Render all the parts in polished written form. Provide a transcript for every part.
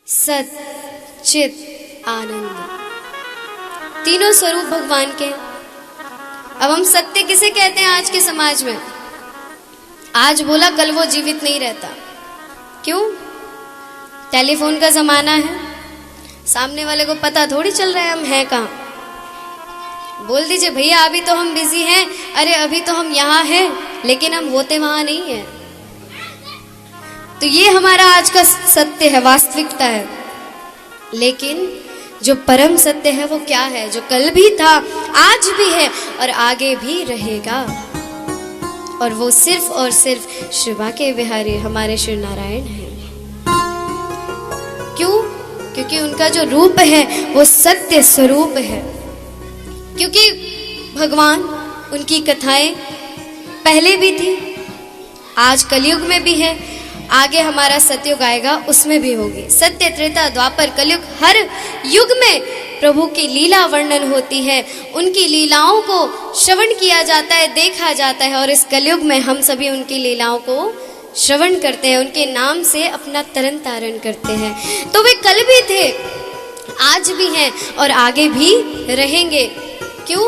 सत, चित, आनंद, तीनों स्वरूप भगवान के। अब हम सत्य किसे कहते हैं आज के समाज में? आज बोला कल वो जीवित नहीं रहता। क्यों? टेलीफोन का जमाना है, सामने वाले को पता थोड़ी चल रहा है हम हैं कहाँ। बोल दीजिए भैया अभी तो हम बिजी हैं, अरे अभी तो हम यहाँ हैं, लेकिन हम होते वहां नहीं हैं। तो ये हमारा आज का सत्य है, वास्तविकता है। लेकिन जो परम सत्य है वो क्या है? जो कल भी था, आज भी है और आगे भी रहेगा, और वो सिर्फ और सिर्फ शिवा के बिहारी हमारे श्री नारायण हैं। क्यों? क्योंकि उनका जो रूप है वो सत्य स्वरूप है। क्योंकि भगवान, उनकी कथाएं पहले भी थी, आज कलयुग में भी है, आगे हमारा सतयुग आएगा उसमें भी होगी। सत्य, त्रेता, द्वापर, कलयुग, हर युग में प्रभु की लीला वर्णन होती है। उनकी लीलाओं को श्रवण किया जाता है, देखा जाता है, और इस कलयुग में हम सभी उनकी लीलाओं को श्रवण करते हैं, उनके नाम से अपना तरन तारण करते हैं। तो वे कल भी थे, आज भी हैं और आगे भी रहेंगे। क्यों?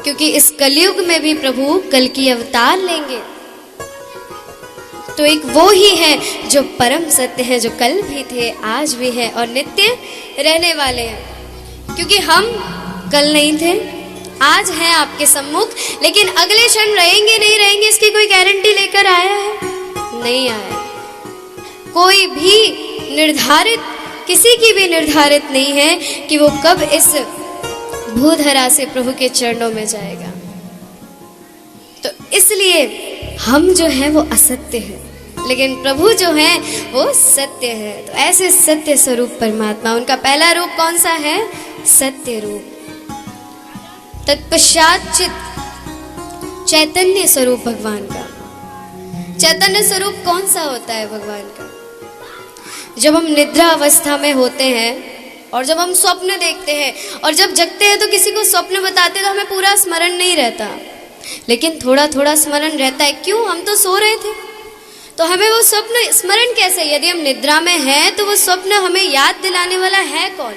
क्योंकि इस कलयुग में भी प्रभु कल की अवतार लेंगे। तो एक वो ही है जो परम सत्य है, जो कल भी थे, आज भी है और नित्य रहने वाले हैं। क्योंकि हम कल नहीं थे, आज हैं आपके सम्मुख, लेकिन अगले क्षण रहेंगे नहीं रहेंगे इसकी कोई गारंटी लेकर आया है? नहीं आया। कोई भी निर्धारित, किसी की भी निर्धारित नहीं है कि वो कब इस भूधरा से प्रभु के चरणों में जाएगा। तो इसलिए हम जो है वो असत्य है, लेकिन प्रभु जो है वो सत्य है। तो ऐसे सत्य स्वरूप परमात्मा, उनका पहला रूप कौन सा है? सत्य रूप। तत्पश्चात चित, चैतन्य स्वरूप भगवान का। चैतन्य स्वरूप कौन सा होता है भगवान का? जब हम निद्रा अवस्था में होते हैं और जब हम स्वप्न देखते हैं और जब जगते हैं तो किसी को स्वप्न बताते हैं तो हमें पूरा स्मरण नहीं रहता, लेकिन थोड़ा थोड़ा स्मरण रहता है। क्यों? हम तो सो रहे थे, तो हमें वो स्वप्न स्मरण कैसे? यदि हम निद्रा में हैं तो वो स्वप्न हमें याद दिलाने वाला है कौन?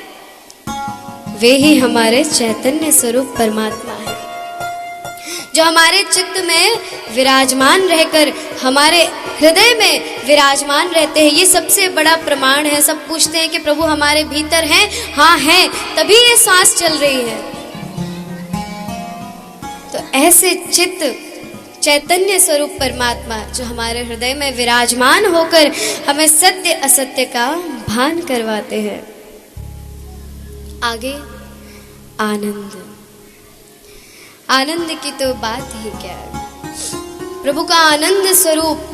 वे ही हमारे चैतन्य स्वरूप परमात्मा है, जो हमारे चित्त में विराजमान रहकर हमारे हृदय में विराजमान रहते हैं। ये सबसे बड़ा प्रमाण है। सब पूछते हैं कि प्रभु हमारे भीतर हैं, हाँ हैं, तभी ये सांस चल रही है। तो ऐसे चित्त, चैतन्य स्वरूप परमात्मा जो हमारे हृदय में विराजमान होकर हमें सत्य असत्य का भान करवाते हैं। आगे आनंद। आनंद की तो बात ही क्या है। प्रभु का आनंद स्वरूप,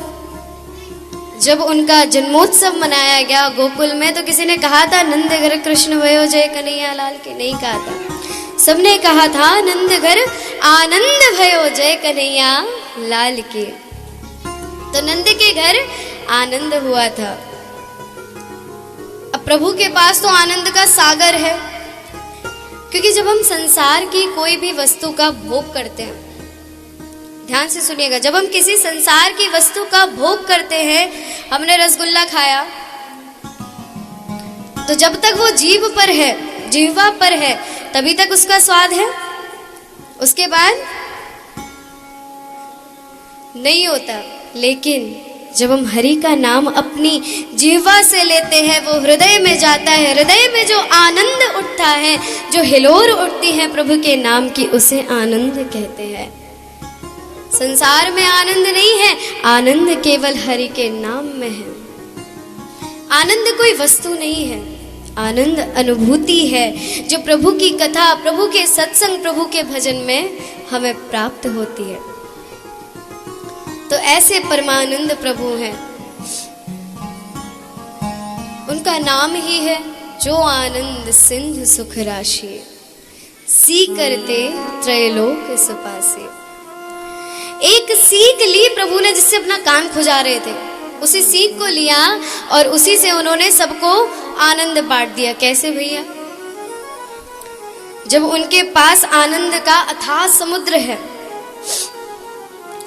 जब उनका जन्मोत्सव मनाया गया गोकुल में, तो किसी ने कहा था नंद घर कृष्ण भयो जय कन्हैया लाल के? नहीं कहा था, सबने कहा था नंद घर आनंद भयो जय कन्हैया लाल के। तो नंद के घर आनंद हुआ था। अब प्रभु के पास तो आनंद का सागर है, क्योंकि जब हम संसार की कोई भी वस्तु का भोग करते हैं, ध्यान से सुनिएगा, जब हम किसी संसार की वस्तु का भोग करते हैं, हमने रसगुल्ला खाया, तो जब तक वो जीभ पर है, जिह्वा पर है, तभी तक उसका स्वाद है, उसके बाद नहीं होता। लेकिन जब हम हरि का नाम अपनी जिह्वा से लेते हैं, वो हृदय में जाता है, हृदय में जो आनंद उठता है, जो हिलोर उठती है प्रभु के नाम की, उसे आनंद कहते हैं। संसार में आनंद नहीं है, आनंद केवल हरि के नाम में है। आनंद कोई वस्तु नहीं है, आनंद अनुभूति है, जो प्रभु की कथा, प्रभु के सत्संग, प्रभु के भजन में हमें प्राप्त होती है। तो ऐसे परमानंद प्रभु हैं, उनका नाम ही है जो आनंद सिंधु सुख राशि, सी करते त्रैलोक सुपासे। एक सीख ली प्रभु ने, जिससे अपना कान खुजा रहे थे, उसी सीख को लिया और उसी से उन्होंने सबको आनंद बांट दिया। कैसे भैया? जब उनके पास आनंद का अथाह समुद्र है,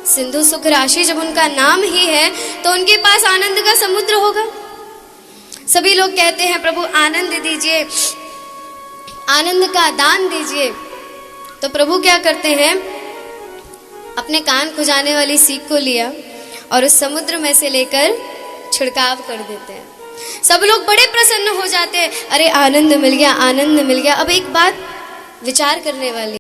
सिंधु सुख राशि जब उनका नाम ही है, तो उनके पास आनंद का समुद्र होगा। सभी लोग कहते हैं प्रभु आनंद दीजिए, आनंद का दान दीजिए। तो प्रभु क्या करते हैं, अपने कान खुजाने वाली सीख को लिया और उस समुद्र में से लेकर छिड़काव कर देते हैं। सब लोग बड़े प्रसन्न हो जाते हैं, अरे आनंद मिल गया, आनंद मिल गया। अब एक बात विचार करने वाली,